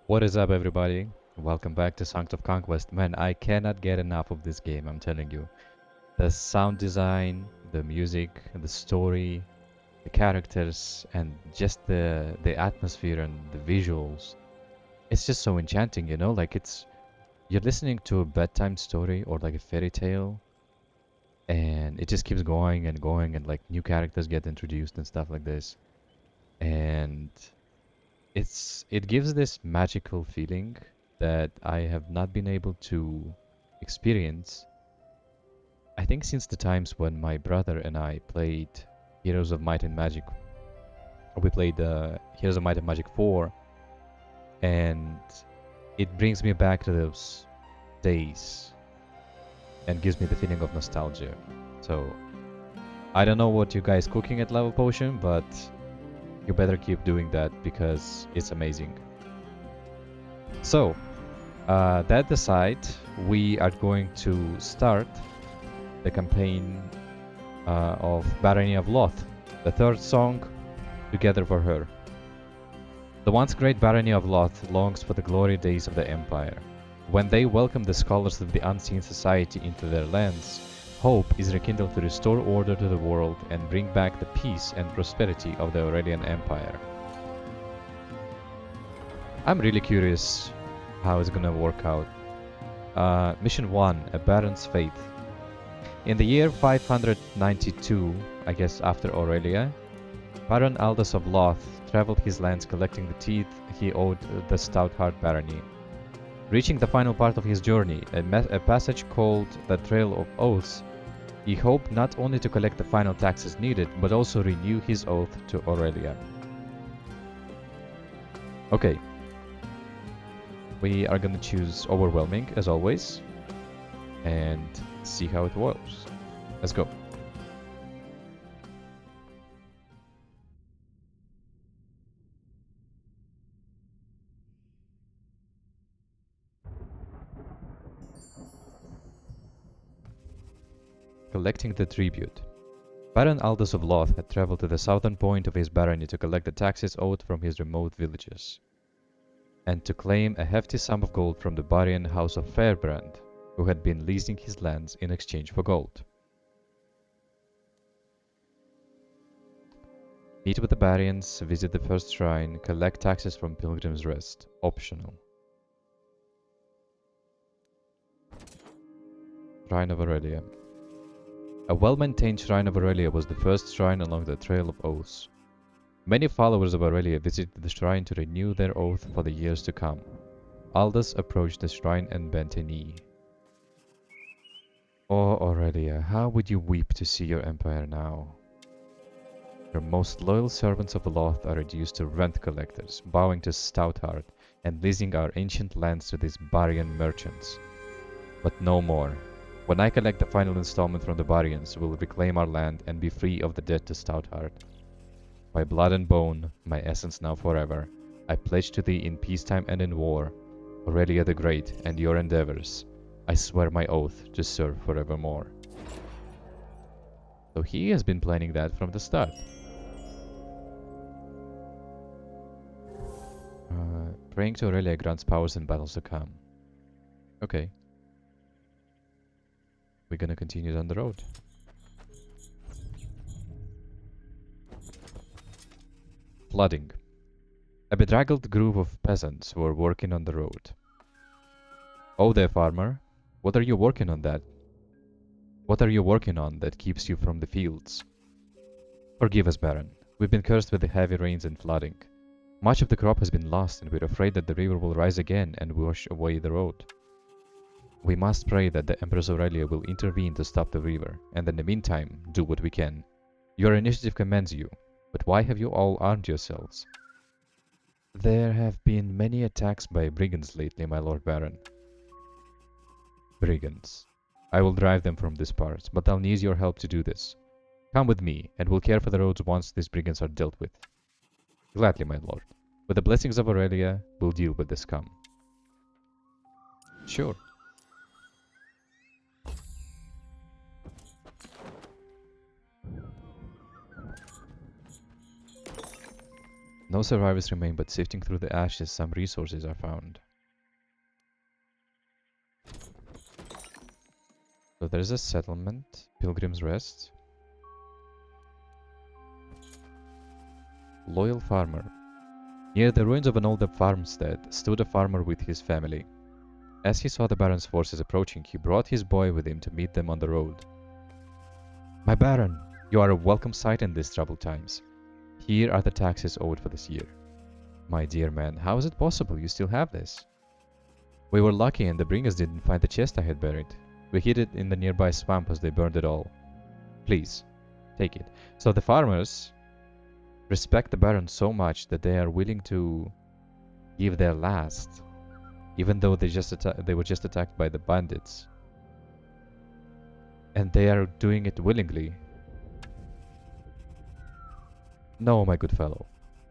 What is up, everybody? Welcome back to Songs of Conquest. Man, I cannot get enough of this game, I'm telling you. The sound design, the music, the story, the characters, and just the atmosphere and the visuals. It's just so enchanting, you know? Like you're listening to a bedtime story or like a fairy tale, and it just keeps going and going, and like new characters get introduced and stuff like this. And it gives this magical feeling that I have not been able to experience. I think since the times when my brother and I played Heroes of Might and Magic. We played Heroes of Might and Magic 4, and it brings me back to those days and gives me the feeling of nostalgia. So I don't know what you guys cooking at Level Potion, but you better keep doing that because it's amazing. So that aside, we are going to start the campaign of Barony of Loth, the third song, Together for Her. The once great Barony of Loth longs for the glory days of the Empire. When they welcome the scholars of the Unseen Society into their lands, hope is rekindled to restore order to the world and bring back the peace and prosperity of the Aurelian Empire. I'm really curious how it's gonna work out. Mission 1, A Baron's Faith. In the year 592, I guess after Aurelia, Baron Aldous of Loth traveled his lands collecting the teeth he owed the Stoutheart barony. Reaching the final part of his journey, a passage called the Trail of Oaths, he hoped not only to collect the final taxes needed, but also renew his oath to Aurelia. Okay. We are gonna choose Overwhelming, as always, and see how it works. Let's go. Collecting the tribute. Baron Aldous of Loth had traveled to the southern point of his barony to collect the taxes owed from his remote villages, and to claim a hefty sum of gold from the Barian House of Fairbrand, who had been leasing his lands in exchange for gold. Meet with the Barians, visit the first shrine, collect taxes from Pilgrim's Rest. Optional. Shrine of Aurelia. A well-maintained Shrine of Aurelia was the first shrine along the Trail of Oaths. Many followers of Aurelia visited the shrine to renew their oath for the years to come. Aldous approached the shrine and bent a knee. Oh, Aurelia, how would you weep to see your empire now? Your most loyal servants of the Loth are reduced to rent collectors, bowing to Stoutheart and leasing our ancient lands to these Barian merchants. But no more. When I collect the final installment from the Barians, we'll reclaim our land and be free of the debt to Stoutheart. By blood and bone, my essence now forever, I pledge to thee in peacetime and in war, Aurelia the Great, and your endeavors. I swear my oath to serve forevermore. So he has been planning that from the start. Praying to Aurelia grants powers in battles to come. Okay. We're gonna continue down the road. Flooding. A bedraggled group of peasants were working on the road. Oh there, farmer. What are you working on that? What are you working on that keeps you from the fields? Forgive us, Baron. We've been cursed with the heavy rains and flooding. Much of the crop has been lost, and we're afraid that the river will rise again and wash away the road. We must pray that the Empress Aurelia will intervene to stop the river, and in the meantime, do what we can. Your initiative commends you, but why have you all armed yourselves? There have been many attacks by brigands lately, my Lord Baron. Brigands. I will drive them from this part, but I'll need your help to do this. Come with me, and we'll care for the roads once these brigands are dealt with. Gladly, my lord. With the blessings of Aurelia, we'll deal with the scum. Sure. No survivors remain, but sifting through the ashes, some resources are found. So there's a settlement, Pilgrim's Rest. Loyal farmer. Near the ruins of an old farmstead stood a farmer with his family. As he saw the Baron's forces approaching, he brought his boy with him to meet them on the road. My Baron, you are a welcome sight in these troubled times. Here are the taxes owed for this year. My dear man, how is it possible you still have this? We were lucky and the bringers didn't find the chest I had buried. We hid it in the nearby swamp as they burned it all. Please, take it. So the farmers respect the Baron so much that they are willing to give their last, even though they were just attacked by the bandits. And they are doing it willingly. No, my good fellow.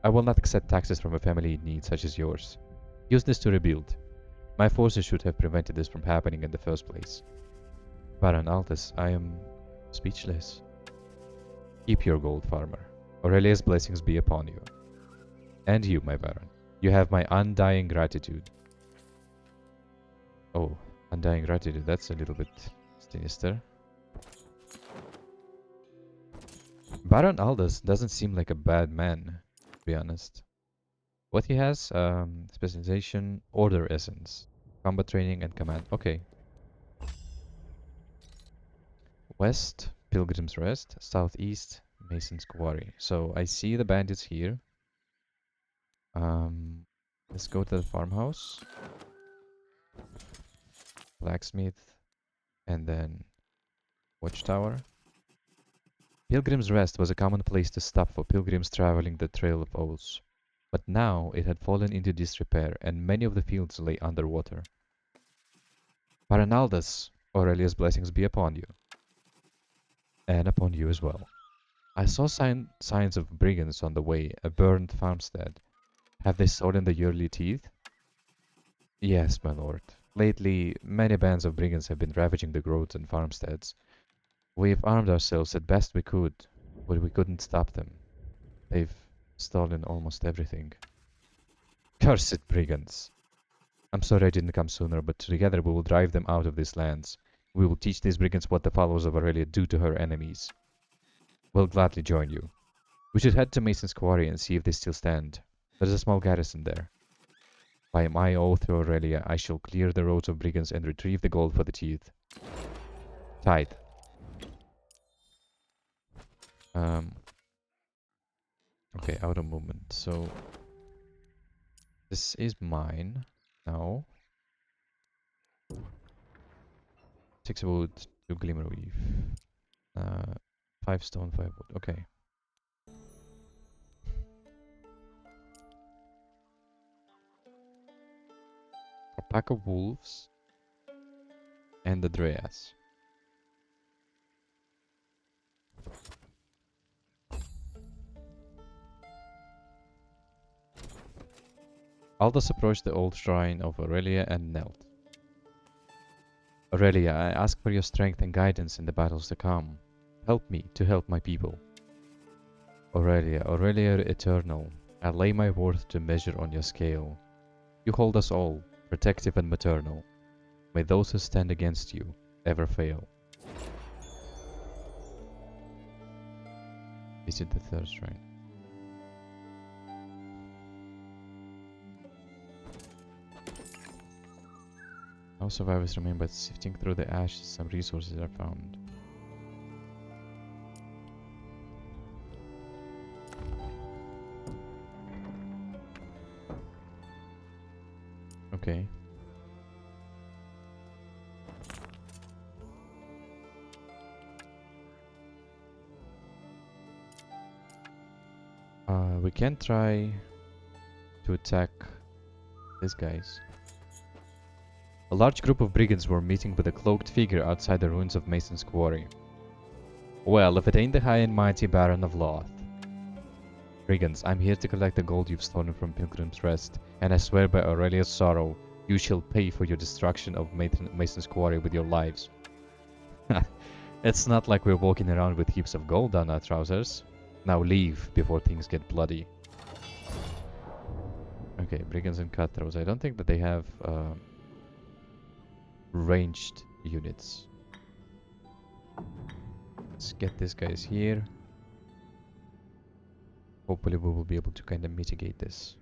I will not accept taxes from a family in need such as yours. Use this to rebuild. My forces should have prevented this from happening in the first place. Baron Altus, I am speechless. Keep your gold, farmer. Aurelia's blessings be upon you. And you, my Baron. You have my undying gratitude. Oh, undying gratitude, that's a little bit sinister. Baron Aldous doesn't seem like a bad man, to be honest. What he has, specialization, order essence, combat training and command. Okay. West, Pilgrim's Rest, southeast, Mason's Quarry. So I see the bandits here. Let's go to the farmhouse, blacksmith, and then watchtower. Pilgrim's Rest was a common place to stop for pilgrims traveling the Trail of Oaths, but now it had fallen into disrepair and many of the fields lay underwater. Paranaldus, Aurelia's blessings be upon you, and upon you as well. I saw signs of brigands on the way, a burned farmstead. Have they stolen the yearly teeth? Yes, my lord. Lately, many bands of brigands have been ravaging the groves and farmsteads. We've armed ourselves as best we could, but we couldn't stop them. They've stolen almost everything. Cursed brigands! I'm sorry I didn't come sooner, but together we will drive them out of these lands. We will teach these brigands what the followers of Aurelia do to her enemies. We'll gladly join you. We should head to Mason's Quarry and see if they still stand. There's a small garrison there. By my oath to Aurelia, I shall clear the roads of brigands and retrieve the gold for the teeth. Tithe. Okay, out of movement. So this is mine now. 6 wood, 2 glimmer weave. 5 stone, 5 wood. Okay. A pack of wolves and the Dreas. Aldous approached the old shrine of Aurelia and knelt. Aurelia, I ask for your strength and guidance in the battles to come. Help me to help my people. Aurelia, Aurelia eternal, I lay my worth to measure on your scale. You hold us all, protective and maternal. May those who stand against you ever fail. Visit the third shrine. No survivors remain, but sifting through the ashes, some resources are found. Okay. We can try to attack these guys. A large group of brigands were meeting with a cloaked figure outside the ruins of Mason's Quarry. Well, if it ain't the high and mighty Baron of Loth. Brigands, I'm here to collect the gold you've stolen from Pilgrim's Rest, and I swear by Aurelia's sorrow, you shall pay for your destruction of Mason's Quarry with your lives. It's not like we're walking around with heaps of gold on our trousers. Now leave before things get bloody. Okay, brigands and cutthroats. I don't think that they have ranged units. Let's get these guys here. Hopefully we will be able to kind of mitigate this.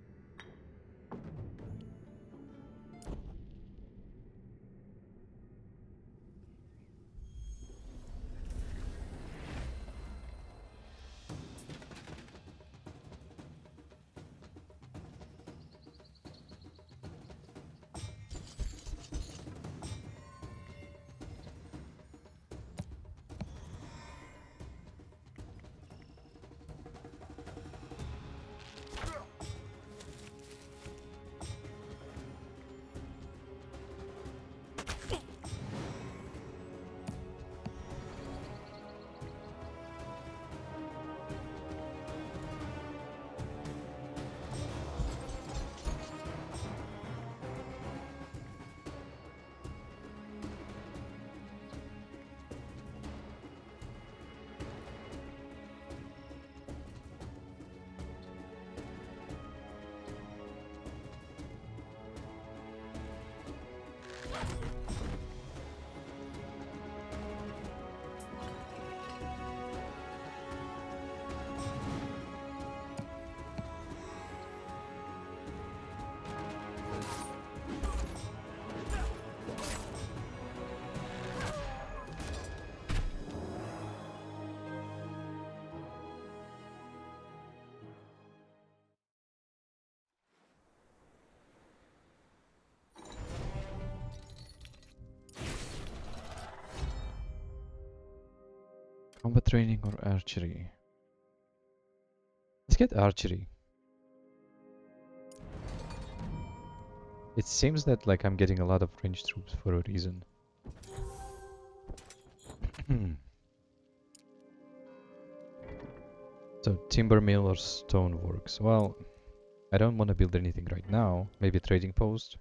Combat training or archery? Let's get archery. It seems that like I'm getting a lot of ranged troops for a reason. So timber mill or stoneworks? Well, I don't want to build anything right now. Maybe trading post.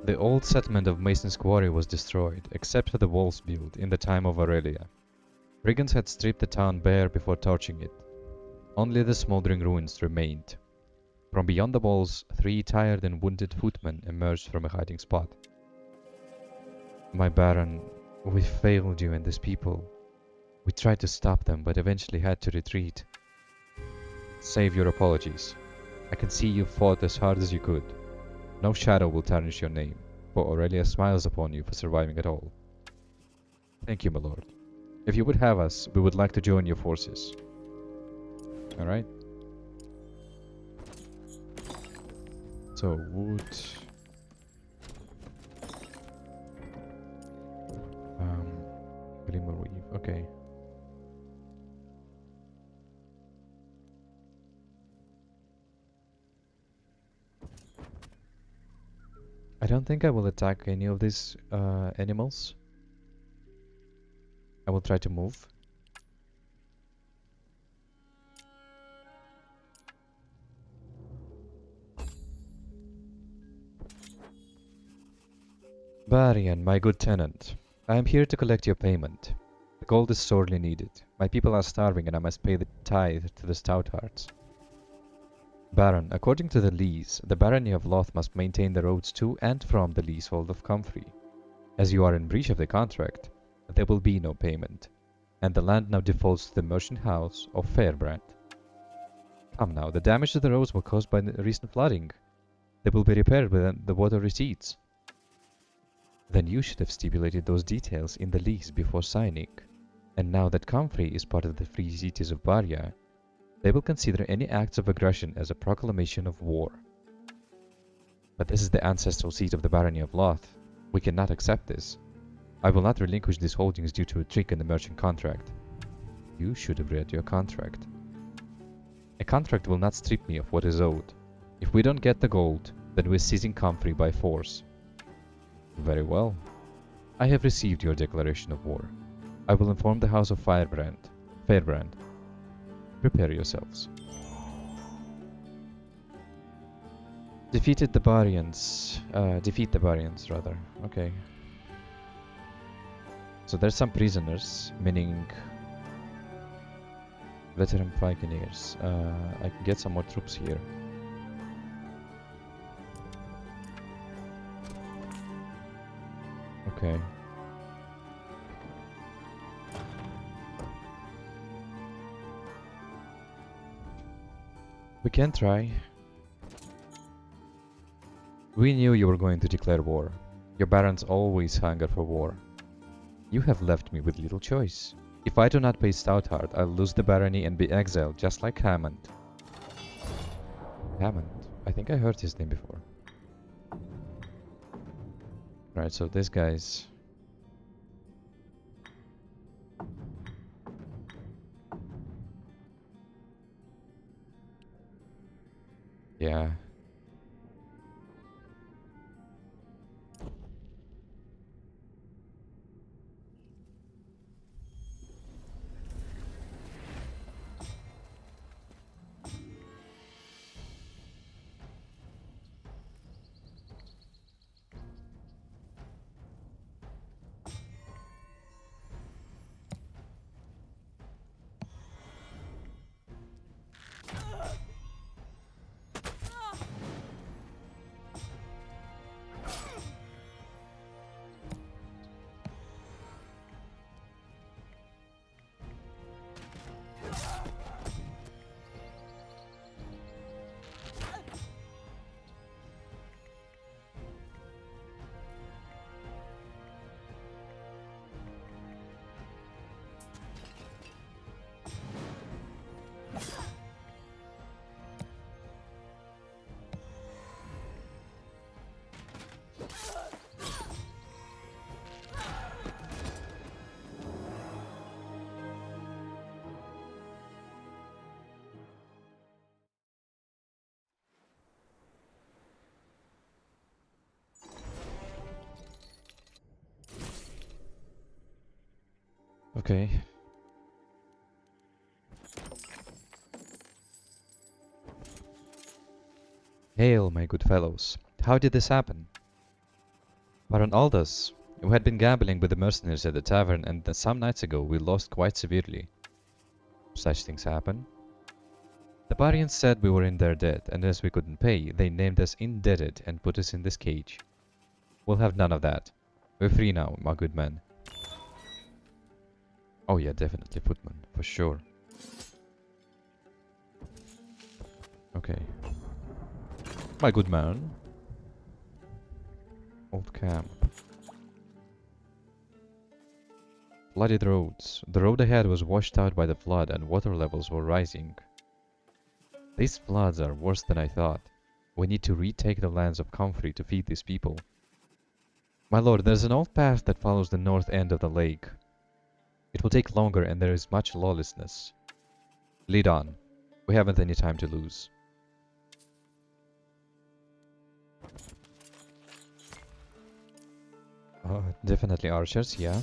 The old settlement of Mason's Quarry was destroyed, except for the walls built in the time of Aurelia. Brigands had stripped the town bare before torching it. Only the smoldering ruins remained. From beyond the walls, 3 tired and wounded footmen emerged from a hiding spot. My Baron, we failed you and this people. We tried to stop them, but eventually had to retreat. Save your apologies. I can see you fought as hard as you could. No shadow will tarnish your name, for Aurelia smiles upon you for surviving at all. Thank you, my lord. If you would have us, we would like to join your forces. Alright. So, wood... Glimmer weave, okay. I don't think I will attack any of these animals. I will try to move. Barian, my good tenant, I am here to collect your payment. The gold is sorely needed. My people are starving and I must pay the tithe to the Stouthearts. Baron, according to the lease, the barony of Loth must maintain the roads to and from the leasehold of Comfrey. As you are in breach of the contract, there will be no payment, and the land now defaults to the merchant house of Fairbrand. Come now, the damage to the roads was caused by the recent flooding. They will be repaired when the water recedes. Then you should have stipulated those details in the lease before signing. And now that Comfrey is part of the Free Cities of Baria, they will consider any acts of aggression as a proclamation of war. But this is the ancestral seat of the Barony of Loth. We cannot accept this. I will not relinquish these holdings due to a trick in the merchant contract. You should have read your contract. A contract will not strip me of what is owed. If we don't get the gold, then we're seizing Comfrey by force. Very well. I have received your declaration of war. I will inform the House of Fairbrand. Prepare yourselves. Defeat the Barians, rather. Okay. So there's some prisoners, meaning Veteran Pioneers. I can get some more troops here. Okay. We can try. We knew you were going to declare war. Your barons always hunger for war. You have left me with little choice. If I do not pay Stoutheart, I'll lose the barony and be exiled, just like Hammond. Hammond? I think I heard his name before. Right, so this guy's... Yeah. Okay. Hail, my good fellows. How did this happen? Baron Aldous, we had been gambling with the mercenaries at the tavern, and then some nights ago we lost quite severely. Such things happen. The Barians said we were in their debt, and as we couldn't pay, they named us indebted and put us in this cage. We'll have none of that. We're free now, my good man. Oh yeah, definitely footman, for sure. Okay. My good man. Old camp. Flooded roads. The road ahead was washed out by the flood and water levels were rising. These floods are worse than I thought. We need to retake the lands of Comfrey to feed these people. My lord, there's an old path that follows the north end of the lake. It will take longer and there is much lawlessness. Lead on. We haven't any time to lose. Definitely archers, yeah.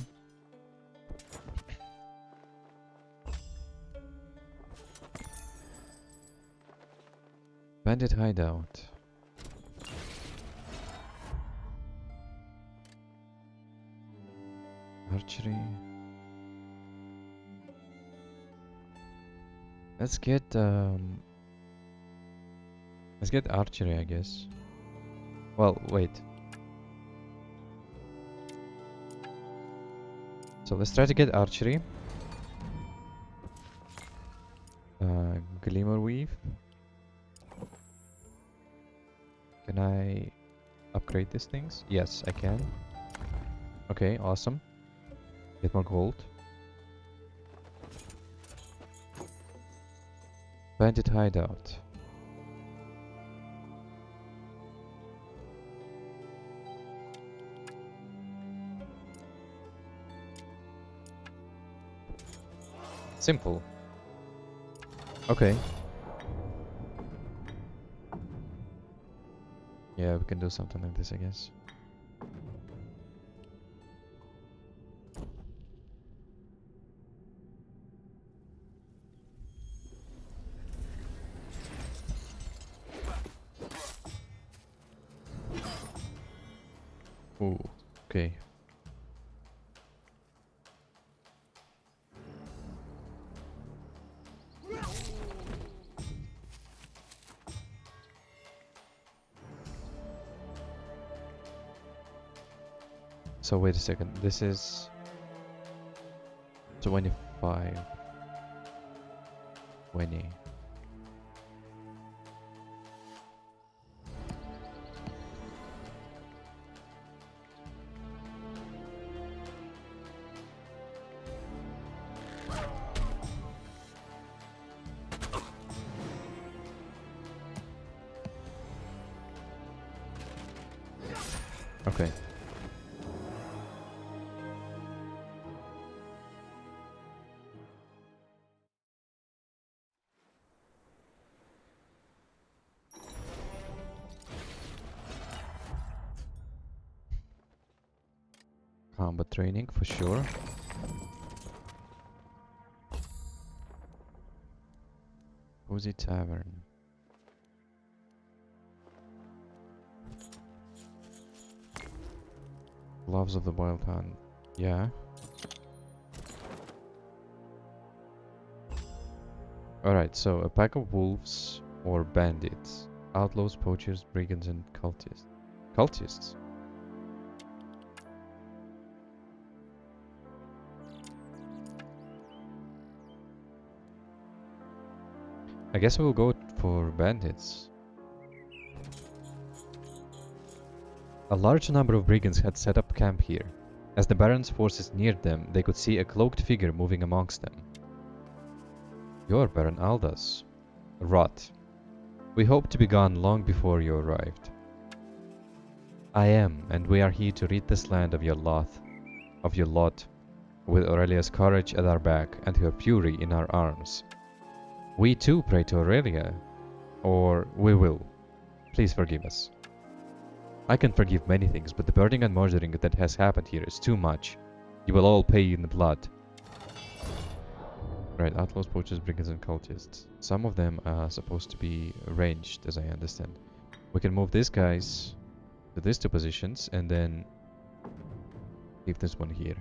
Bandit hideout. Archery. Let's get archery, I guess. Well, wait. So let's try to get archery. Glimmer weave. Can I upgrade these things? Yes, I can. Okay, awesome. Get more gold. Bandit hideout. Simple. Okay. Yeah, we can do something like this, I guess. Ooh, okay. So wait a second. This is 25, 20. Okay. Combat training for sure. Cozy Tavern. Gloves of the Wild Hunt. Yeah. Alright, so a pack of wolves or bandits. Outlaws, poachers, brigands, and cultists. Cultists? I guess we'll go for bandits. A large number of brigands had set up camp here. As the Baron's forces neared them, they could see a cloaked figure moving amongst them. You're Baron Aldas. Rot. We hoped to be gone long before you arrived. I am, and we are here to rid this land of your lot, with Aurelia's courage at our back and her fury in our arms. We too pray to Aurelia, or we will. Please forgive us. I can forgive many things, but the burning and murdering that has happened here is too much. You will all pay in the blood. Right, outlaws, poachers, brigands, and cultists. Some of them are supposed to be ranged, as I understand. We can move these guys to these two positions, and then leave this one here.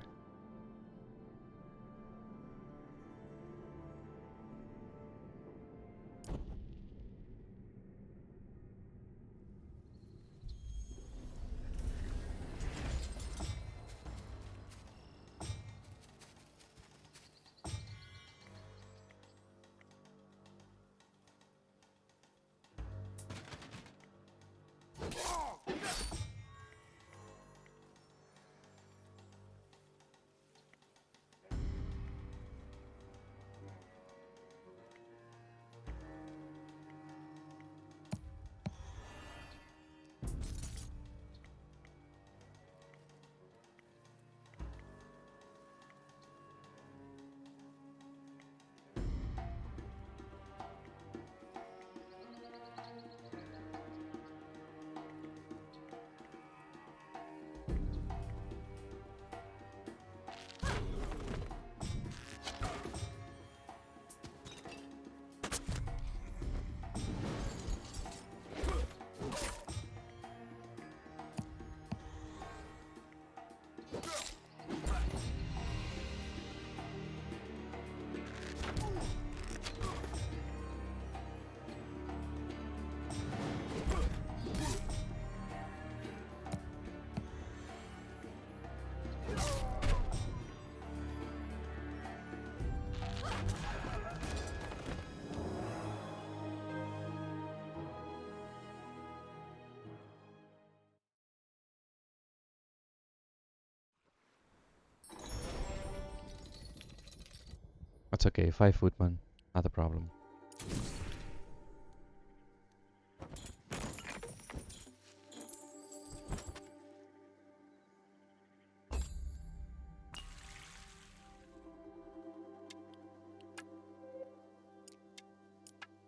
That's okay, 5 footman, not a problem.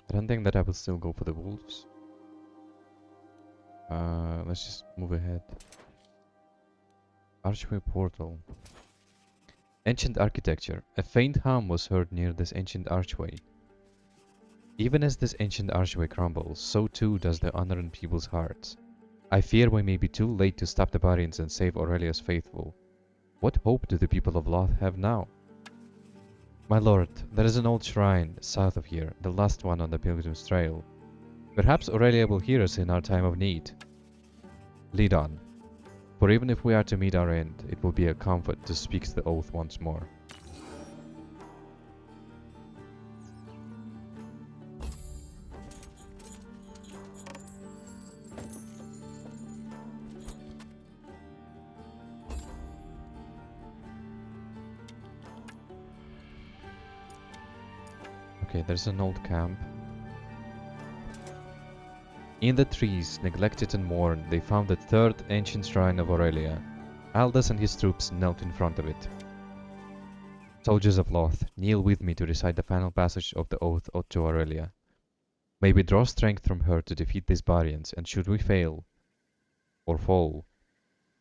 I don't think that I will still go for the wolves. Let's just move ahead. Archway portal. Ancient architecture. A faint hum was heard near this ancient archway. Even as this ancient archway crumbles, so too does the honor in people's hearts. I fear we may be too late to stop the Barians and save Aurelia's faithful. What hope do the people of Loth have now? My lord, there is an old shrine south of here, the last one on the Pilgrim's Trail. Perhaps Aurelia will hear us in our time of need. Lead on. For even if we are to meet our end, it will be a comfort to speak the oath once more. Okay, there's an old camp. In the trees, neglected and worn, they found the third ancient shrine of Aurelia. Aldous and his troops knelt in front of it. Soldiers of Loth, kneel with me to recite the final passage of the oath to Aurelia. May we draw strength from her to defeat these Barians, and should we fail, or fall,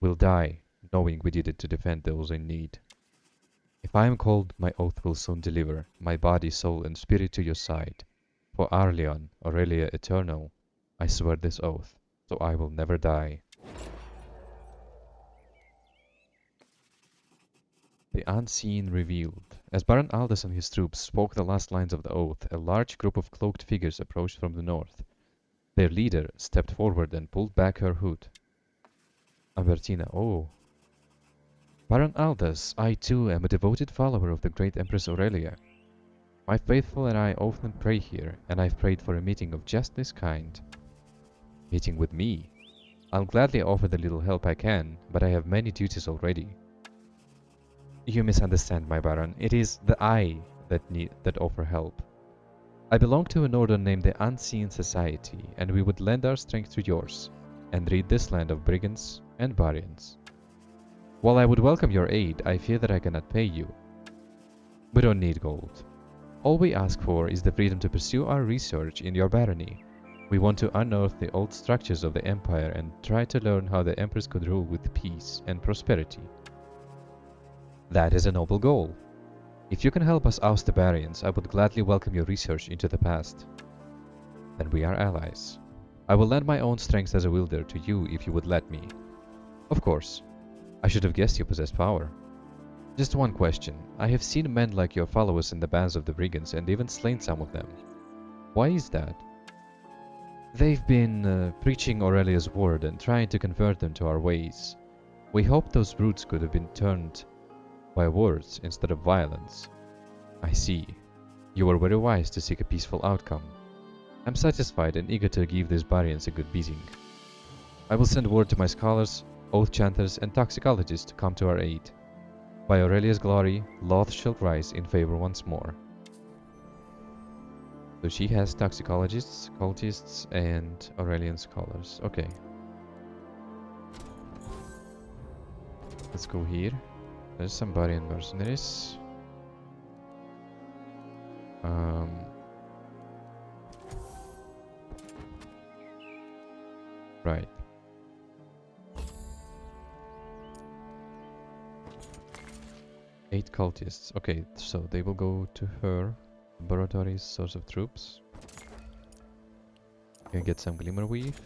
we'll die, knowing we did it to defend those in need. If I am called, my oath will soon deliver, my body, soul, and spirit to your side. For Arleon, Aurelia eternal, I swear this oath, so I will never die. The unseen revealed. As Baron Aldous and his troops spoke the last lines of the oath, a large group of cloaked figures approached from the north. Their leader stepped forward and pulled back her hood. Albertina, oh. Baron Aldous, I too am a devoted follower of the great Empress Aurelia. My faithful and I often pray here, and I've prayed for a meeting of just this kind. Meeting with me? I'll gladly offer the little help I can, but I have many duties already. You misunderstand, my Baron. It is the I that offer help. I belong to an order named the Unseen Society, and we would lend our strength to yours, and rid this land of brigands and Barians. While I would welcome your aid, I fear that I cannot pay you. We don't need gold. All we ask for is the freedom to pursue our research in your barony. We want to unearth the old structures of the Empire and try to learn how the Empress could rule with peace and prosperity. That is a noble goal. If you can help us oust the Barians, I would gladly welcome your research into the past. Then we are allies. I will lend my own strength as a wielder to you if you would let me. Of course. I should have guessed you possess power. Just one question. I have seen men like your followers in the bands of the brigands and even slain some of them. Why is that? They've been preaching Aurelia's word and trying to convert them to our ways. We hoped those brutes could have been turned by words instead of violence. I see. You were very wise to seek a peaceful outcome. I'm satisfied and eager to give these Barians a good beating. I will send word to my scholars, oath chanters, and toxicologists to come to our aid. By Aurelia's glory, Loth shall rise in favor once more. So she has toxicologists, cultists, and Aurelian scholars. Okay. Let's go here. There's some Barian mercenaries. Right. Eight cultists. Okay, so they will go to her. Laboratories, source of troops. Can get some glimmer weave.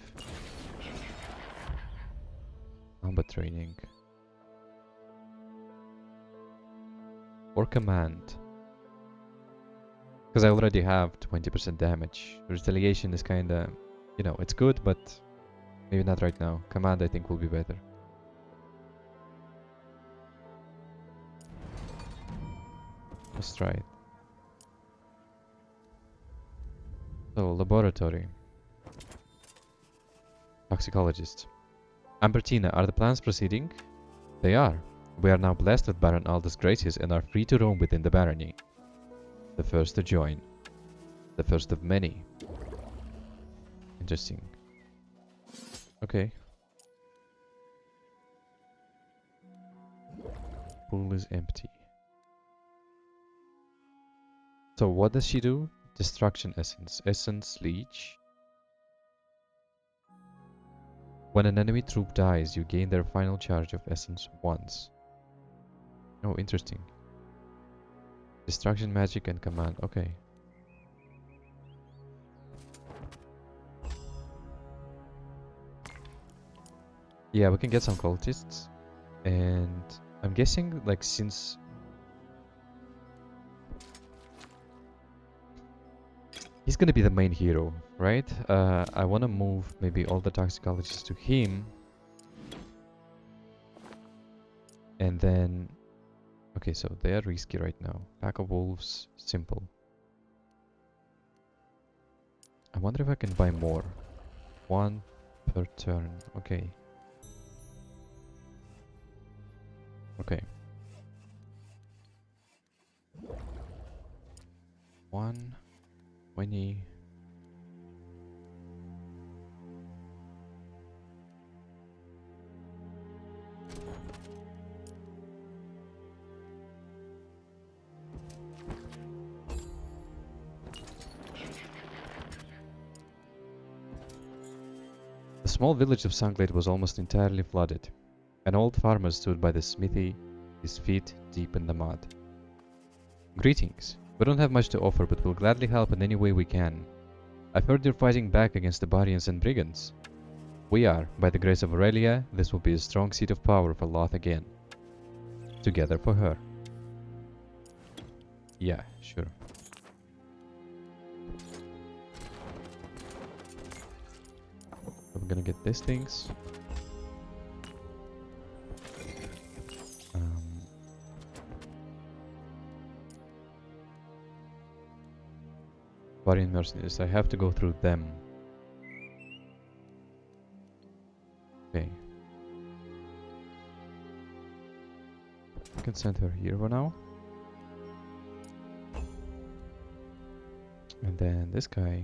Combat training. Or command. Because I already have 20% damage. Retaliation is kinda, you know, it's good, but maybe not right now. Command I think will be better. Let's try it. So, laboratory. Toxicologist. Ambertina, are the plans proceeding? They are. We are now blessed with Baron Aldous' graces and are free to roam within the barony. The first to join. The first of many. Interesting. Okay. Pool is empty. So what does she do? Destruction essence. Essence leech. When an enemy troop dies, you gain their final charge of essence once. Oh, interesting. Destruction magic and command. Okay. Yeah, we can get some cultists. And I'm guessing, like, since he's gonna be the main hero, right? I wanna move maybe all the toxicologists to him. And then, okay, so they are risky right now. Pack of wolves, simple. I wonder if I can buy more. One per turn. Okay. Okay. 120. The small village of Sunglade was almost entirely flooded. An old farmer stood by the smithy, his feet deep in the mud. Greetings. We don't have much to offer, but we'll gladly help in any way we can. I've heard you're fighting back against the barbarians and brigands. We are. By the grace of Aurelia, this will be a strong seat of power for Loth again. Together for her. Yeah, sure. We're gonna get these things. Barbarian mercenaries. I have to go through them. Okay. I can send her here for now. And then this guy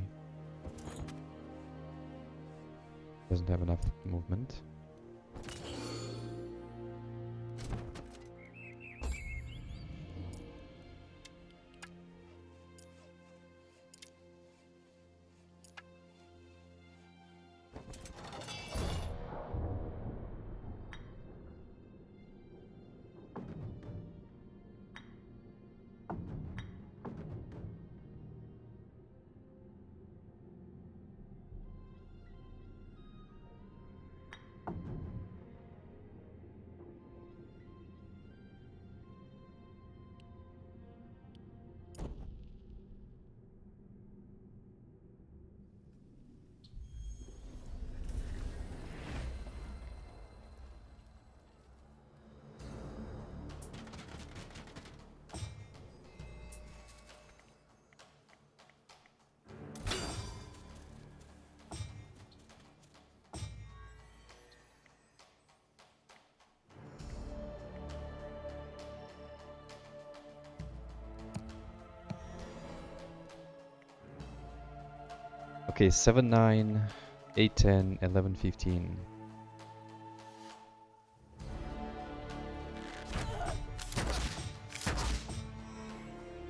doesn't have enough movement. Okay, 7, 9, 8, 10, 11, 15.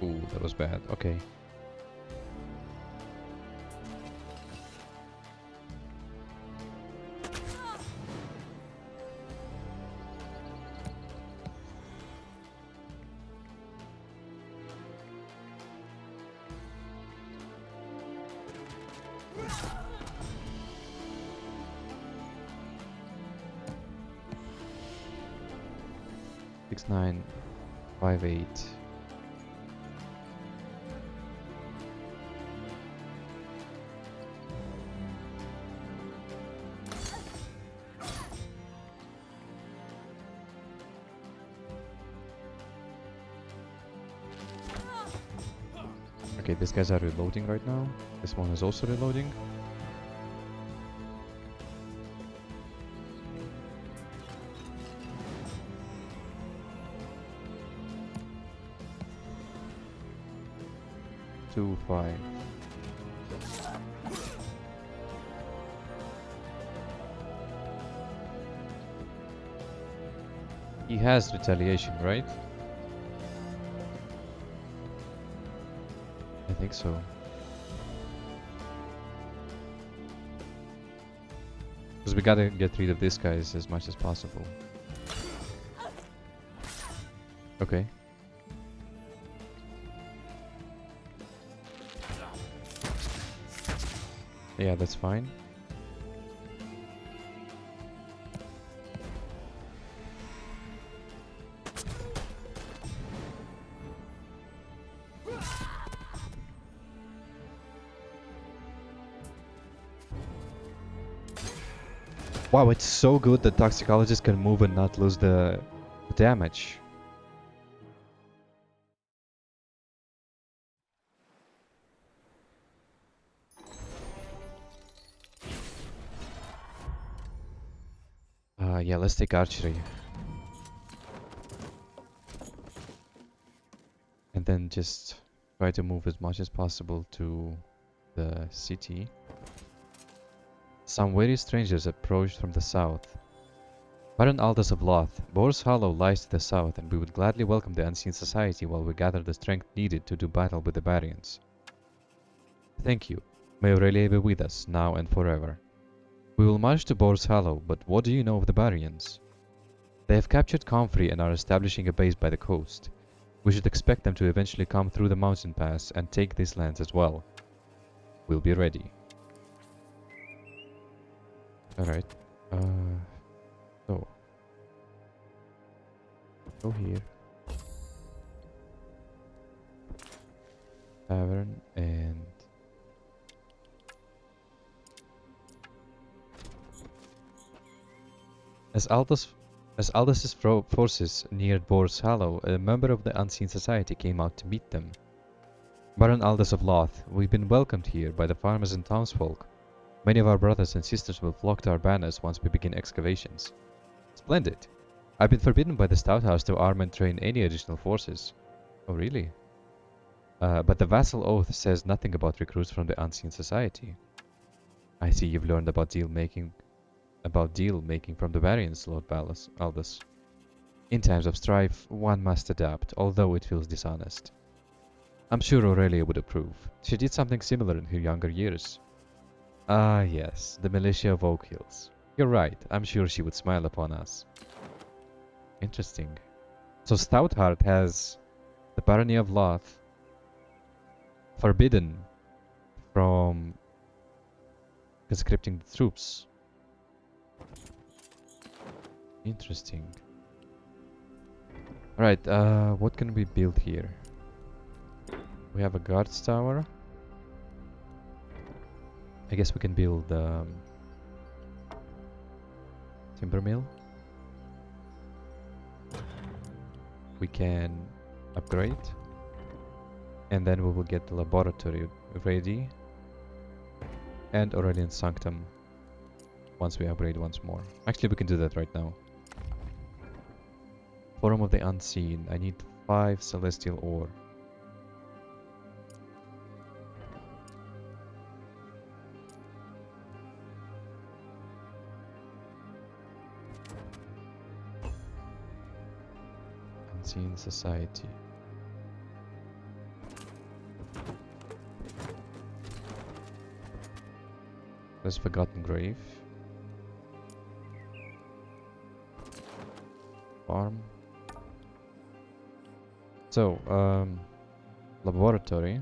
Ooh, that was bad. Okay. Six, 9, 5, 8. Okay, these guys are reloading right now. This one is also reloading. Two, 5. He has retaliation, right? I think so. Because we gotta get rid of these guys as much as possible. Okay. Yeah, that's fine. Wow, it's so good that toxicologist can move and not lose the Damage. Yeah, let's take archery. And then just try to move as much as possible to the city. Some wary strangers approached from the south. Baron Aldous of Loth, Boar's Hollow lies to the south, and we would gladly welcome the Unseen Society while we gather the strength needed to do battle with the Barians. Thank you. May Aurelia be with us, now and forever. We will march to Boar's Hollow, but what do you know of the Barians? They have captured Comfrey and are establishing a base by the coast. We should expect them to eventually come through the mountain pass and take these lands as well. We'll be ready. Alright. So. Go here. Tavern and... As Aldous' forces neared Boar's Hollow, a member of the Unseen Society came out to meet them. Baron Aldous of Loth, we've been welcomed here by the farmers and townsfolk. Many of our brothers and sisters will flock to our banners once we begin excavations. Splendid! I've been forbidden by the Stout House to arm and train any additional forces. Oh, really? But the vassal oath says nothing about recruits from the Unseen Society. I see you've learned about deal making from the Barians, Lord Aldous. In times of strife, one must adapt, although it feels dishonest. I'm sure Aurelia would approve. She did something similar in her younger years. Ah, yes, the militia of Oak Hills. You're right, I'm sure she would smile upon us. Interesting. So Stoutheart has the Barony of Loth forbidden from conscripting the troops. Interesting. Alright, what can we build here? We have a guards tower. I guess we can build timber mill. We can upgrade. And then we will get the laboratory ready. And Aurelian Sanctum once we upgrade once more. Actually, we can do that right now. Forum of the Unseen. I need 5 celestial ore. Unseen Society. There's Forgotten Grave. Farm. So, laboratory.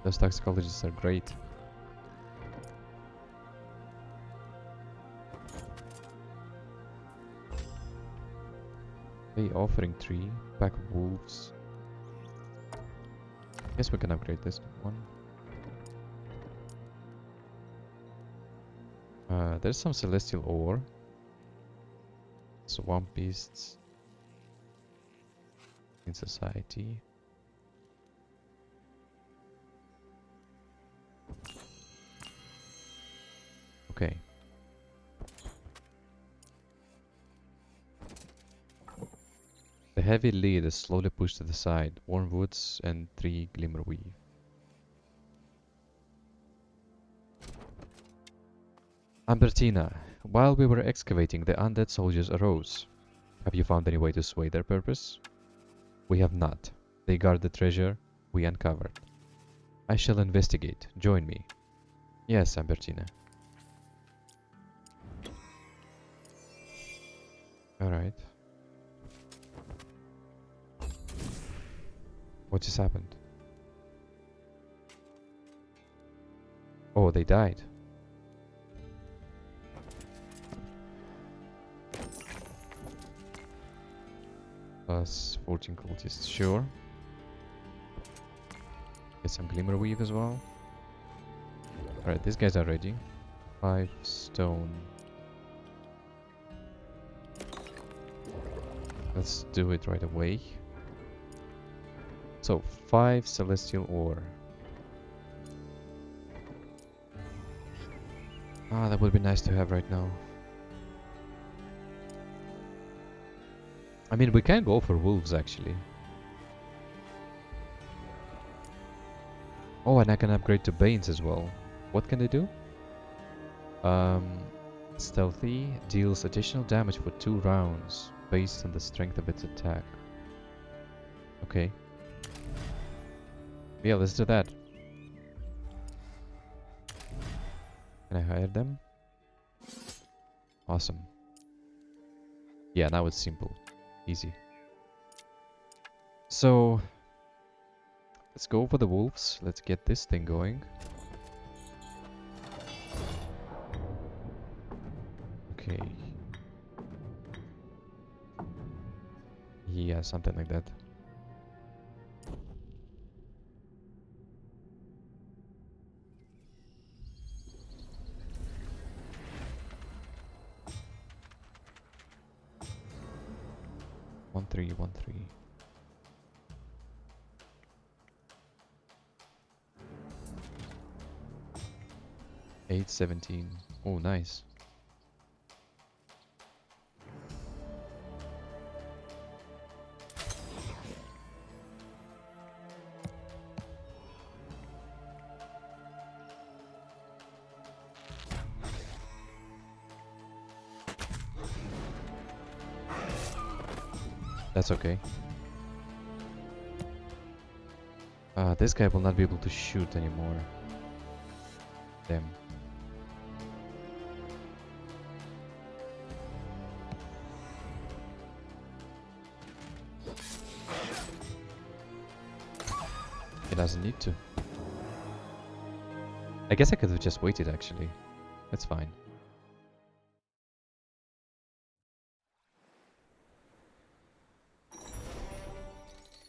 Those toxicologists are great. Hey, offering tree, pack of wolves. Guess we can upgrade this one. There's some celestial ore. Swamp beasts. In society. Okay. The heavy lead is slowly pushed to the side. Warm woods and 3 glimmer weave. Ambertina, while we were excavating, the undead soldiers arose. Have you found any way to sway their purpose? We have not. They guard the treasure we uncovered. I shall investigate. Join me. Yes, Ambertina. Alright. What just happened? Oh, they died. Plus 14 cultists, sure. Get some glimmer weave as well. Alright, these guys are ready. 5 stone. Let's do it right away. So, 5 celestial ore. Ah, that would be nice to have right now. I mean, we can go for wolves actually. Oh, and I can upgrade to Banes as well. What can they do? Um, Stealthy deals additional damage for 2 rounds based on the strength of its attack. Okay. Yeah, let's do that. Can I hire them? Awesome. Yeah, now it's simple. Easy. So, let's go for the wolves. Let's get this thing going. Okay. Yeah, something like that. One three, 1-3. 8-17. Oh, nice. That's okay. This guy will not be able to shoot anymore. Damn. He doesn't need to. I guess I could have just waited actually. That's fine.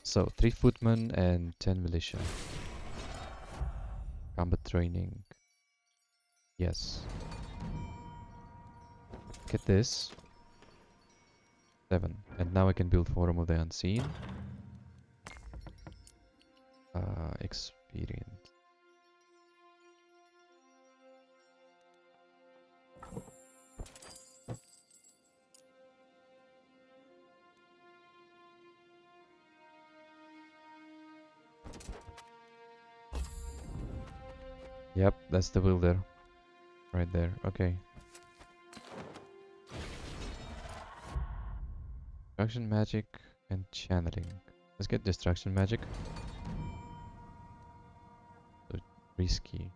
So, 3 footmen and 10 militia. Combat training. Yes. Get this. 7. And now I can build Forum of the Unseen. Experience. Yep, that's the Wielder. Right there. Okay. Destruction magic and channeling. Let's get destruction magic. So risky.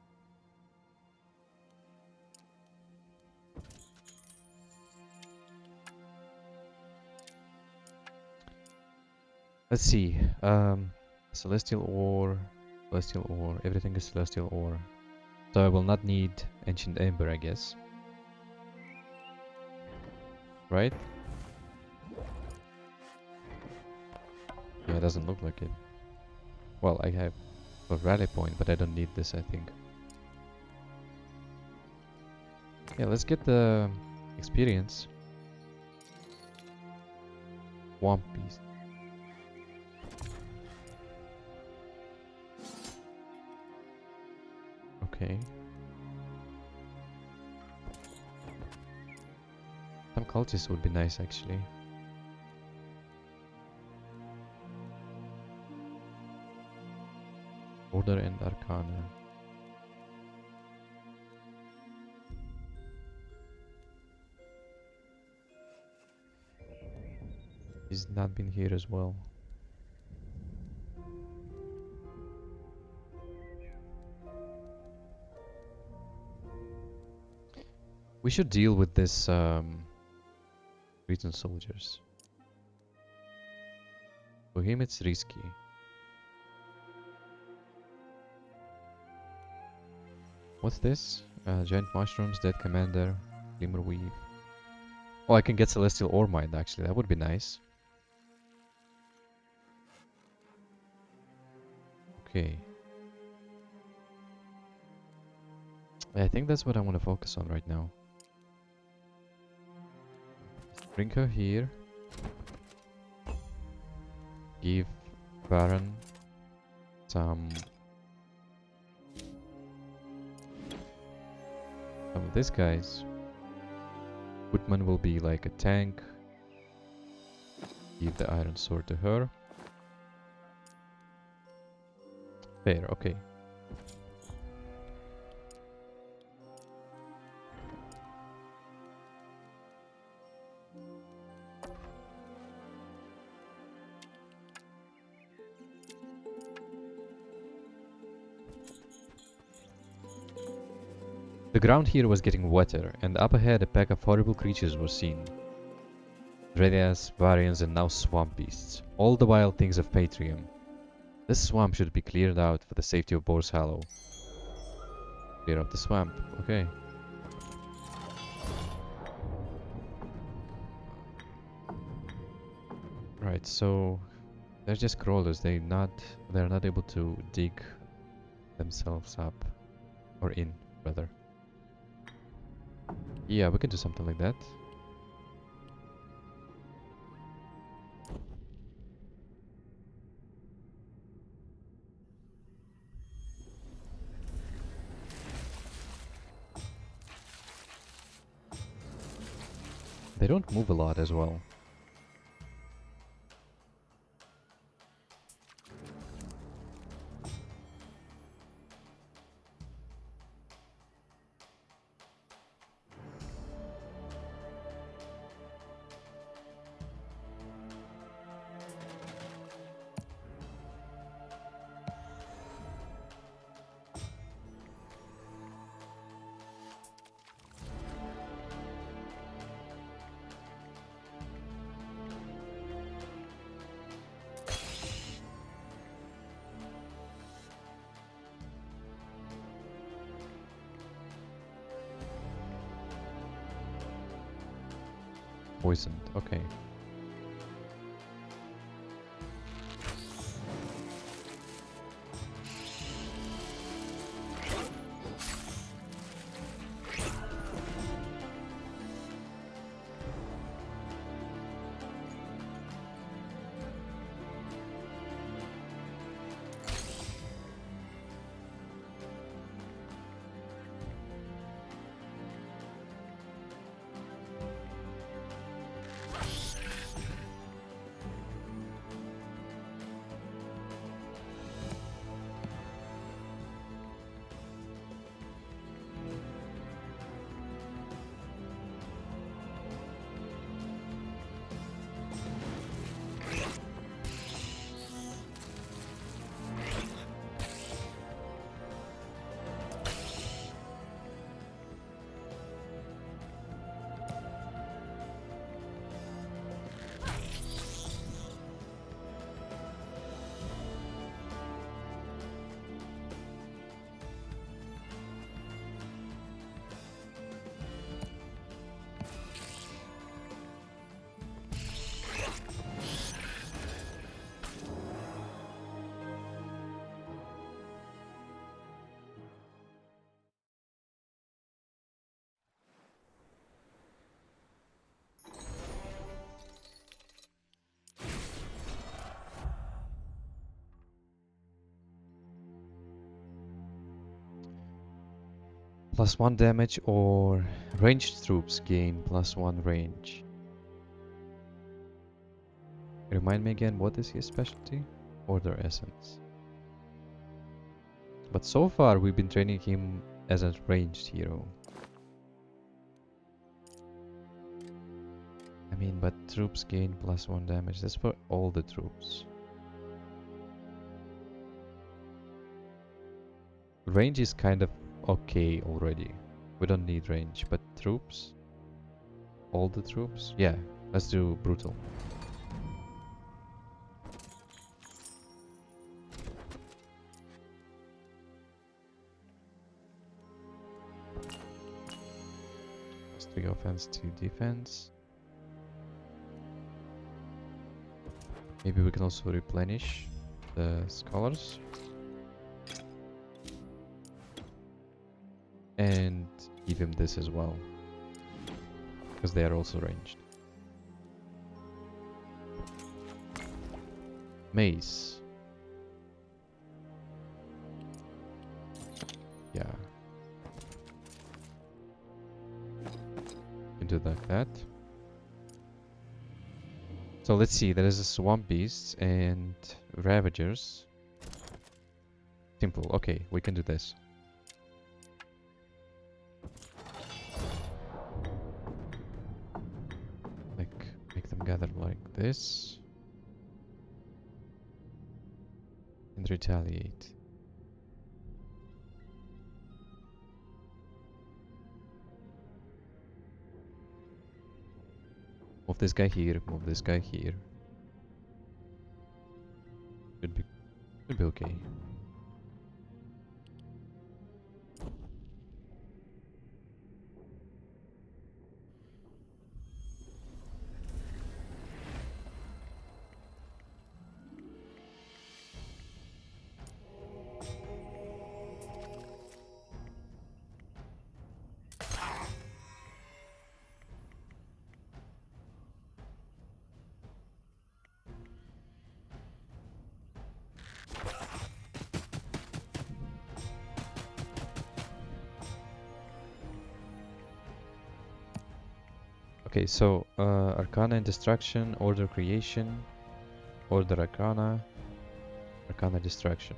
Let's see. Celestial ore, celestial ore. Everything is celestial ore. So I will not need ancient ember, I guess. Right? Yeah, it doesn't look like it. Well, I have a rally point, but I don't need this, I think. Yeah, let's get the experience. One piece. Okay. Some cultists would be nice, actually. Order and Arcana. He's not been here as well. We should deal with this Cretan soldiers. For him it's risky. What's this? Giant mushrooms, dead commander, glimmer weave. Oh, I can get celestial ore mine actually. That would be nice. Okay. I think that's what I want to focus on right now. Bring her here. Give Baron some of these guys. Woodman will be like a tank. Give the iron sword to her. Fair, okay. The ground here was getting wetter, and up ahead a pack of horrible creatures were seen. Dryads, Varians, and now swamp beasts. All the wild things of Patrium. This swamp should be cleared out for the safety of Boar's Hollow. Clear up the swamp, okay. Right, so they're just crawlers. They're not able to dig themselves up, or in rather. Yeah, we can do something like that. They don't move a lot as well. Poisoned, okay. +1 damage or ranged troops gain +1 range. Remind me again, what is his specialty? Order Essence. But so far we've been training him as a ranged hero. I mean, but troops gain +1 damage. That's for all the troops. Range is kind of okay already. We don't need range, but troops? All the troops? Yeah, let's do brutal. +3 offense, 2 defense. Maybe we can also replenish the scholars. And give him this as well, because they are also ranged. Mace. Yeah. Can do like that. So let's see, there is a swamp beasts and ravagers. Simple. Okay, we can do this. Like, make them gather like this. And retaliate. Move this guy here, move this guy here. Should be okay. Okay, so Arcana and Destruction, Order Creation, Order Arcana, Arcana Destruction.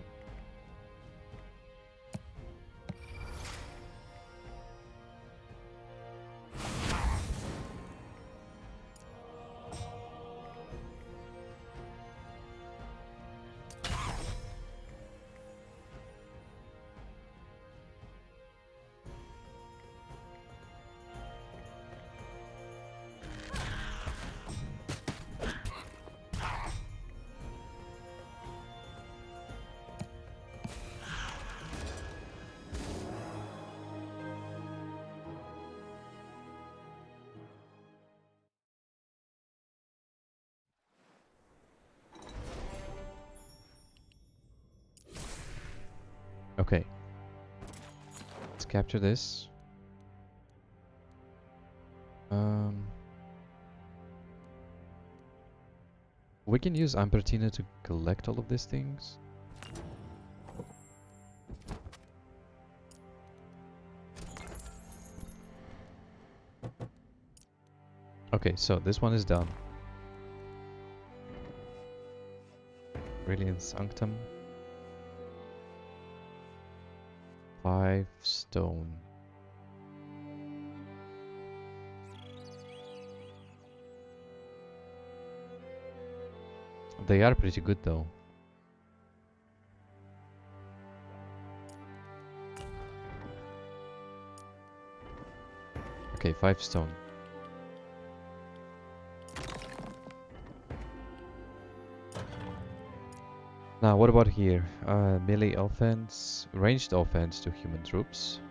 Okay, let's capture this. We can use Ambertina to collect all of these things. Okay, so this one is done. Brilliant Sanctum. 5 stone. They are pretty good though. Okay, 5 stone. Now, what about here? Melee offense, ranged offense to human troops.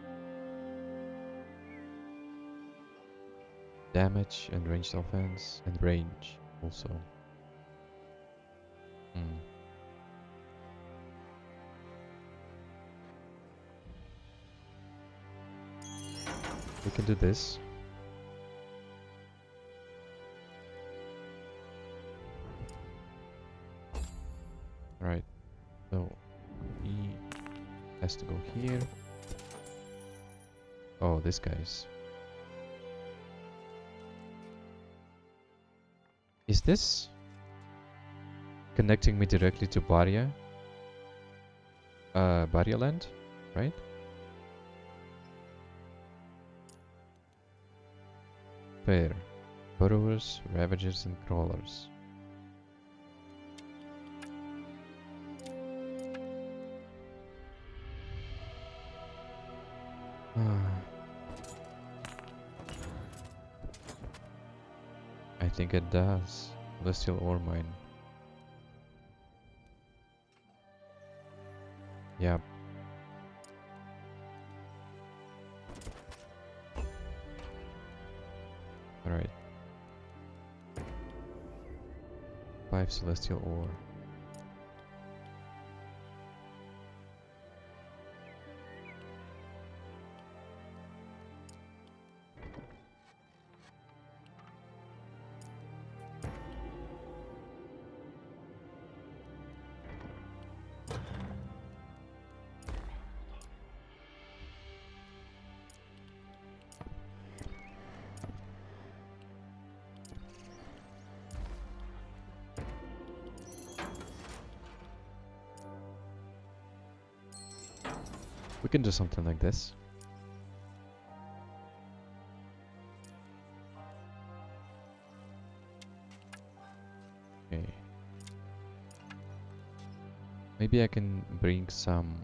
Damage and ranged offense and range also. We can do this. Right. So he has to go here. Oh, this guy's. Is this connecting me directly to Baria? Baria land, right? Fair. Burrowers, ravagers, and crawlers. I think it does. Celestial ore mine. Yep. Alright. 5 celestial ore. We can do something like this. Okay. Maybe I can bring some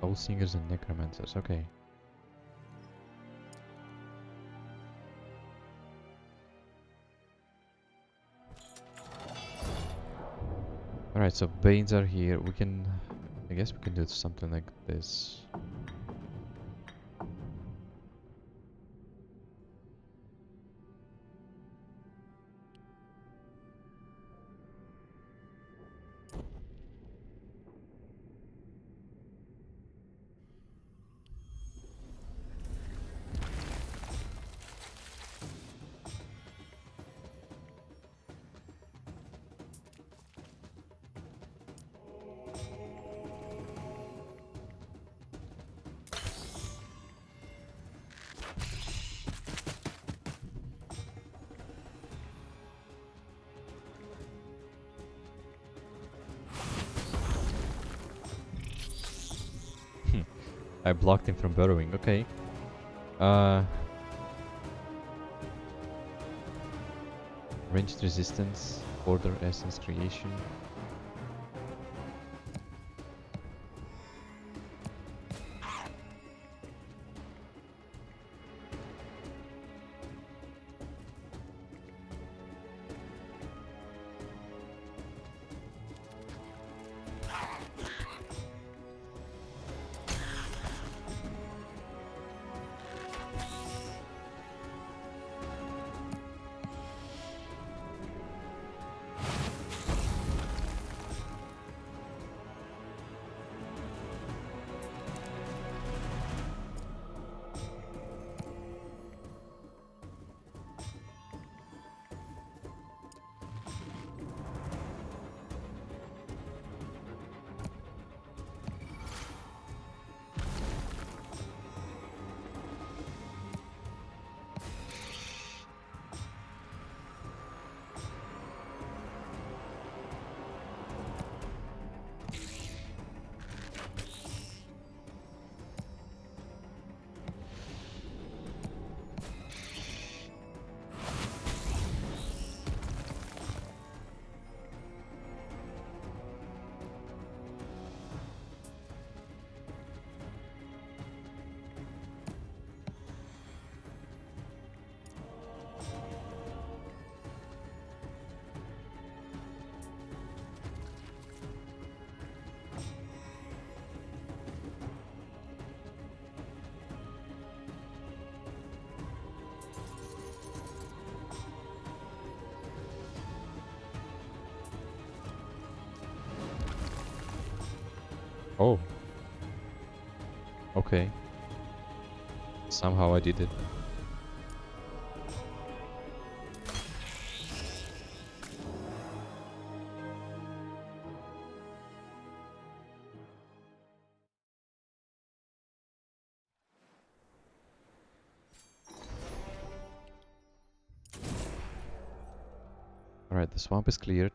old singers and necromancers. Okay. Alright, so Banes are here. We can... I guess we can do something like this. I blocked him from burrowing. Okay. Uh... Ranged resistance, border essence creation. Oh. Okay. Somehow I did it. Alright, the swamp is cleared.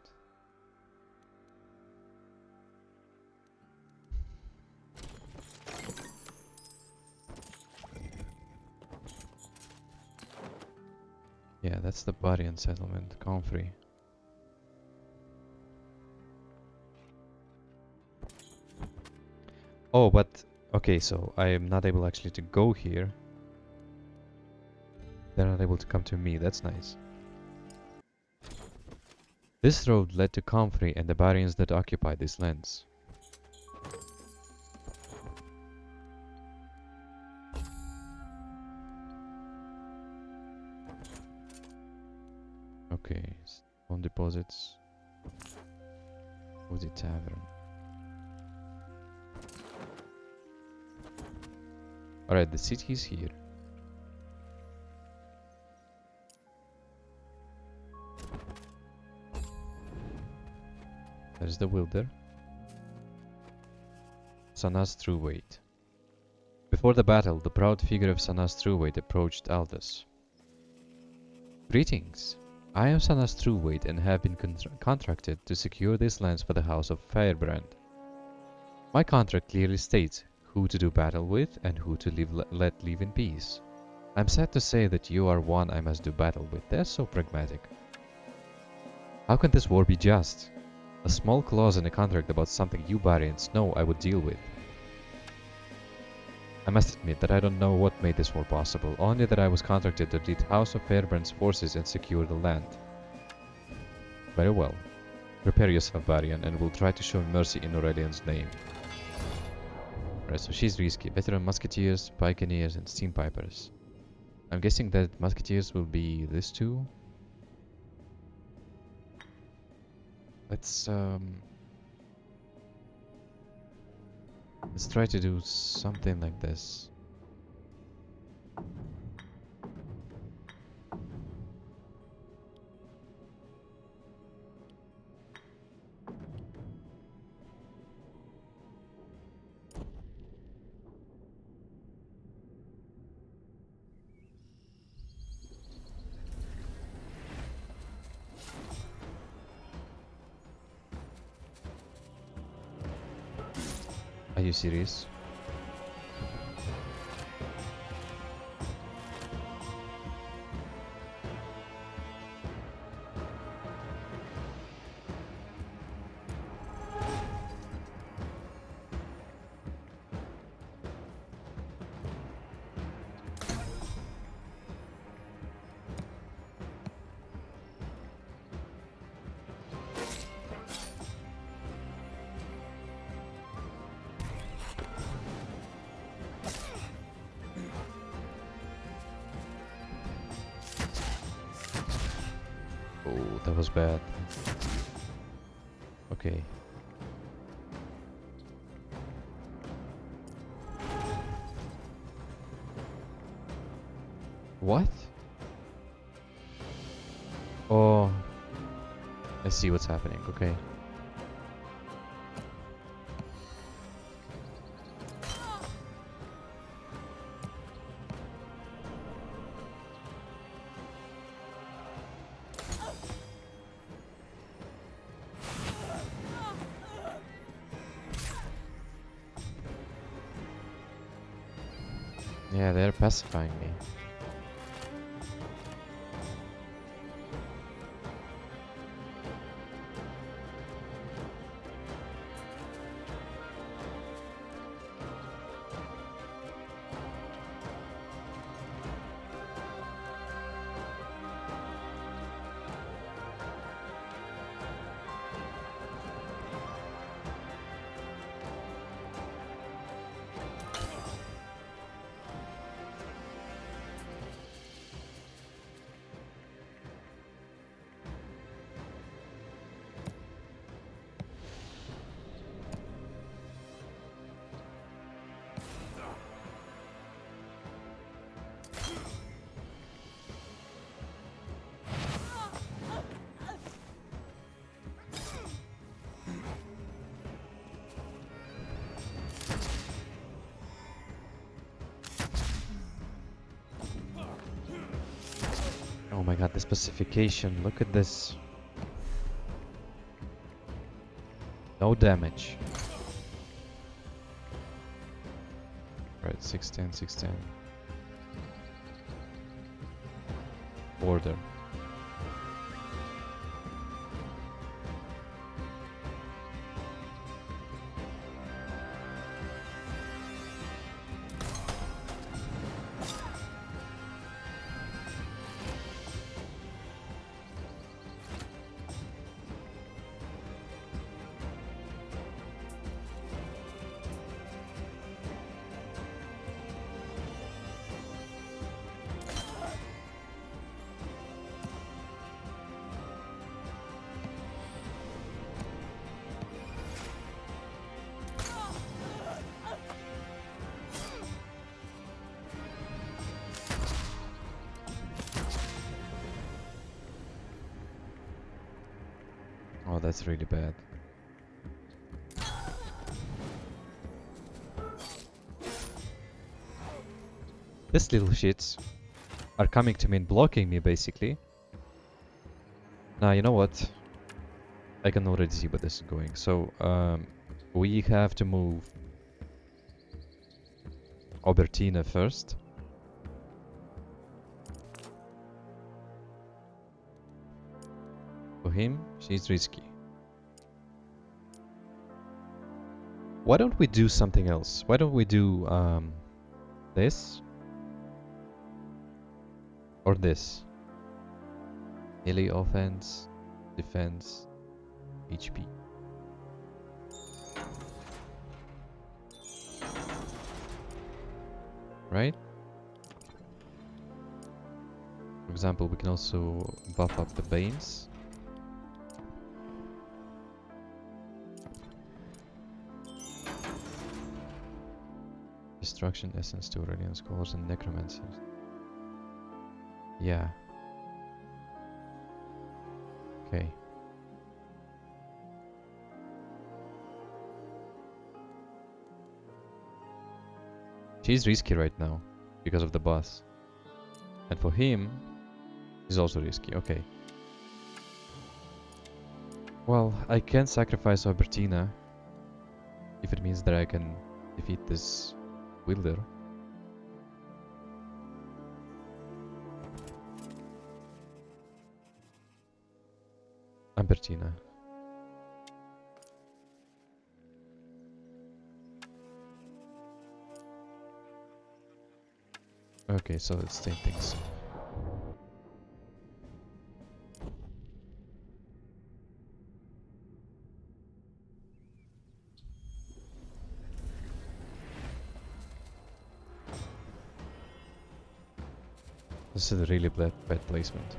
Yeah, that's the Barian settlement, Comfrey. Oh, but... Okay, so I am not able actually to go here. They're not able to come to me, that's nice. This road led to Comfrey and the Barians that occupied these lands. Okay, stone deposits. Cozy Tavern. Alright, the city is here. There's the Wielder. Sanaz Truewaite. Before the battle, the proud figure of Sanaz Truewaite approached Aldous. Greetings. I am Sana's true weight and have been contracted to secure these lands for the House of Firebrand. My contract clearly states who to do battle with and who to let live in peace. I'm sad to say that you are one I must do battle with. They're so pragmatic. How can this war be just? A small clause in a contract about something you Barians know I would deal with. I must admit that I don't know what made this war possible, only that I was contracted to lead House of Fairbrand's forces and secure the land. Very well. Prepare yourself, Varian, and we'll try to show mercy in Aurelian's name. Right, so she's risky. Veteran Musketeers, Pikeneers, and Steam Pipers. I'm guessing that Musketeers will be this too. Let's try to do something like this. Are you serious? Oh, that was bad. Okay. What? Oh, I see what's happening. Okay. Yeah, they're pacifying me. Oh my god, the specification. Look at this. No damage. Right, 610, 610. Order. Oh, that's really bad. These little shits are coming to me and blocking me, basically. Now, you know what? I can already see where this is going. So, we have to move Albertina first. For him, she's risky. Why don't we do something else? Why don't we do this or this? Melee offense, defense, HP. Right? For example, we can also buff up the Banes. Destruction essence to Aurelian scholars and necromancers. Yeah. Okay. She's risky right now because of the boss. And for him, he's also risky. Okay. Well, I can sacrifice Albertina if it means that I can defeat this Wielder. Albertina. Okay, so let's take things. This is a really bad placement.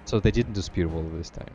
So they didn't do Spear Wall this time.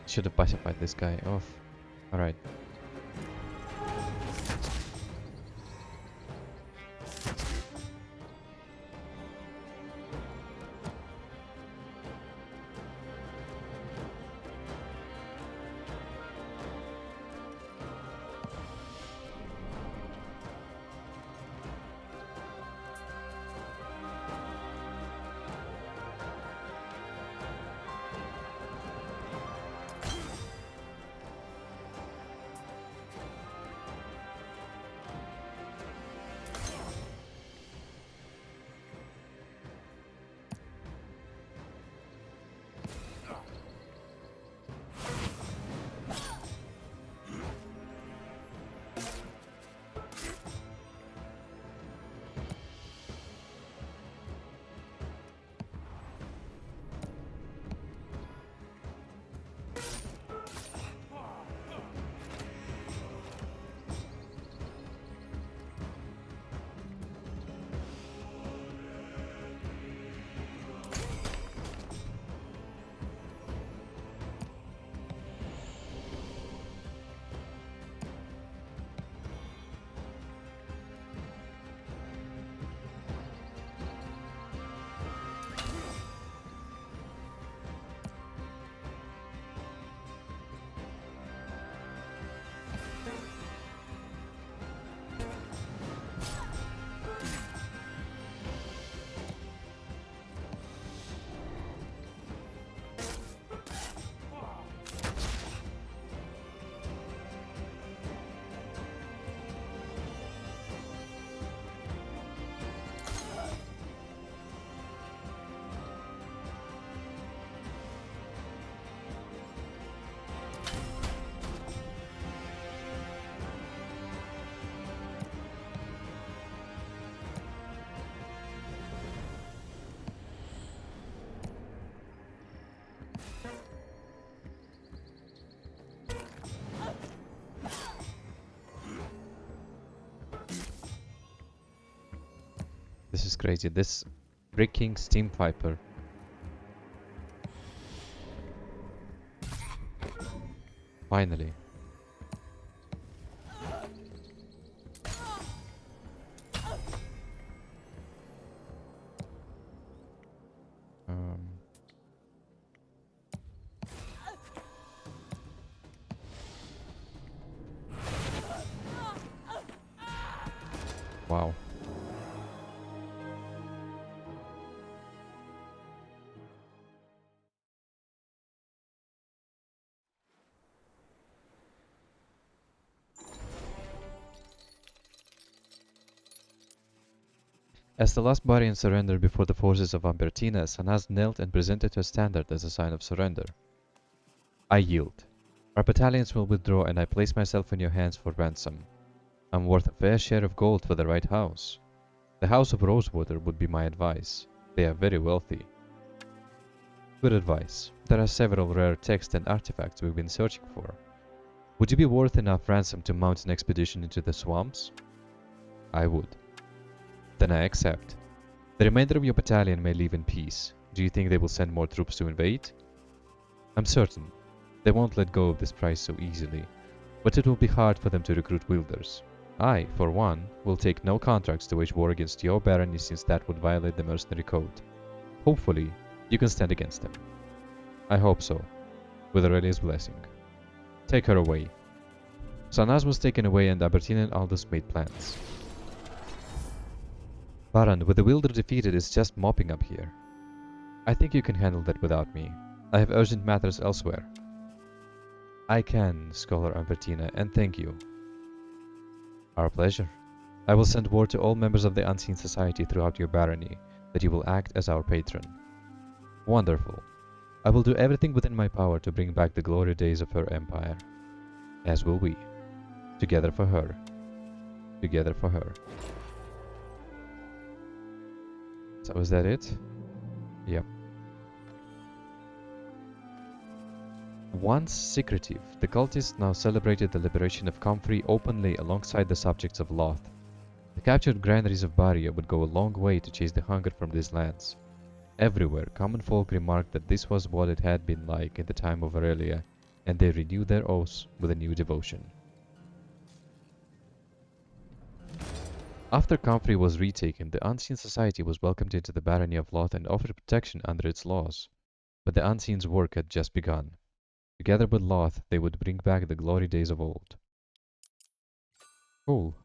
Should have pacified this guy off. Alright. This is crazy. This freaking steam viper. Finally. Um, wow. As the last body in surrender before the forces of Ambertina, Sanaz knelt and presented her standard as a sign of surrender. I yield. Our battalions will withdraw and I place myself in your hands for ransom. I'm worth a fair share of gold for the right house. The House of Rosewater would be my advice. They are very wealthy. Good advice. There are several rare texts and artifacts we've been searching for. Would you be worth enough ransom to mount an expedition into the swamps? I would. Then I accept. The remainder of your battalion may leave in peace. Do you think they will send more troops to invade? I'm certain. They won't let go of this price so easily, but it will be hard for them to recruit Wielders. I, for one, will take no contracts to wage war against your barony since that would violate the mercenary code. Hopefully, you can stand against them. I hope so, with Aurelia's blessing. Take her away. Sanaz was taken away and Albertine and Aldous made plans. Baron, with the Wielder defeated, is just mopping up here. I think you can handle that without me. I have urgent matters elsewhere. I can, Scholar Albertina, and thank you. Our pleasure. I will send word to all members of the Unseen Society throughout your barony that you will act as our patron. Wonderful. I will do everything within my power to bring back the glory days of her empire. As will we. Together for her. Together for her. So is that it? Yep. Once secretive, the cultists now celebrated the liberation of Comfrey openly alongside the subjects of Loth. The captured granaries of Barria would go a long way to chase the hunger from these lands. Everywhere, common folk remarked that this was what it had been like in the time of Aurelia, and they renewed their oaths with a new devotion. After Comfrey was retaken, the Unseen Society was welcomed into the barony of Loth and offered protection under its laws. But the Unseen's work had just begun. Together with Loth, they would bring back the glory days of old. Cool.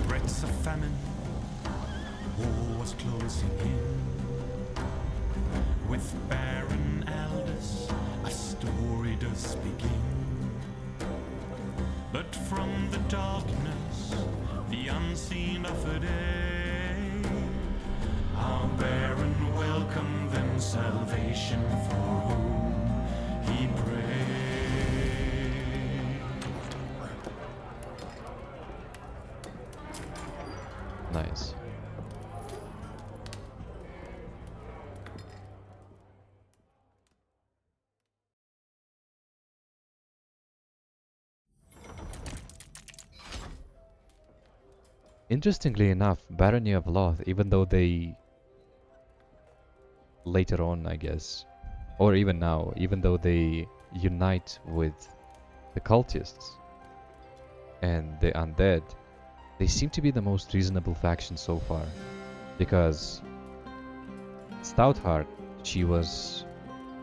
Threats of famine, war was closing in. With Baron Aldous, a story does begin. But from the darkness, the unseen offered aid. Our Baron welcomed them salvation for whom he prayed. Nice. Interestingly enough, Barony of Loth, even though they later on, I guess, or even now, even though they unite with the cultists and the undead, they seem to be the most reasonable faction so far. Because Stoutheart, she was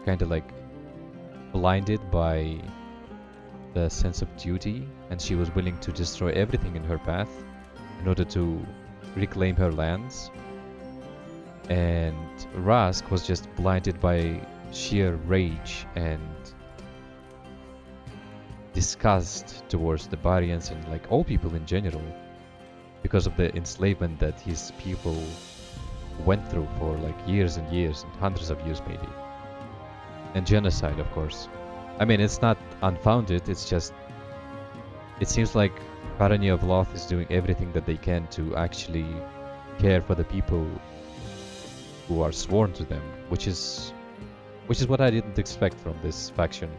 kind of like blinded by the sense of duty, and she was willing to destroy everything in her path in order to reclaim her lands. And Rask was just blinded by sheer rage and disgust towards the Barians and like all people in general because of the enslavement that his people went through for like years and years and hundreds of years maybe. And genocide, of course. I mean, it's not unfounded, it's just it seems like Barony of Loth is doing everything that they can to actually care for the people who are sworn to them, which is what I didn't expect from this faction.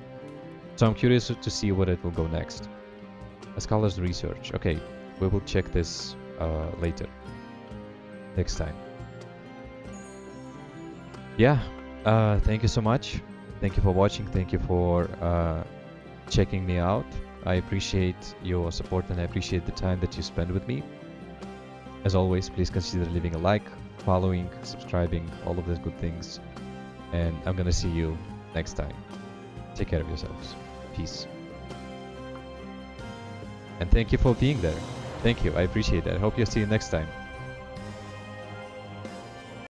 So I'm curious to see where it will go next. A scholar's research. Okay, we will check this later, next time. Yeah, thank you so much. Thank you for watching. Thank you for checking me out. I appreciate your support and I appreciate the time that you spend with me. As always, please consider leaving a like, following, subscribing, all of those good things. And I'm gonna see you next time. Take care of yourselves. Peace. And thank you for being there. Thank you. I appreciate that. I hope you'll see you next time.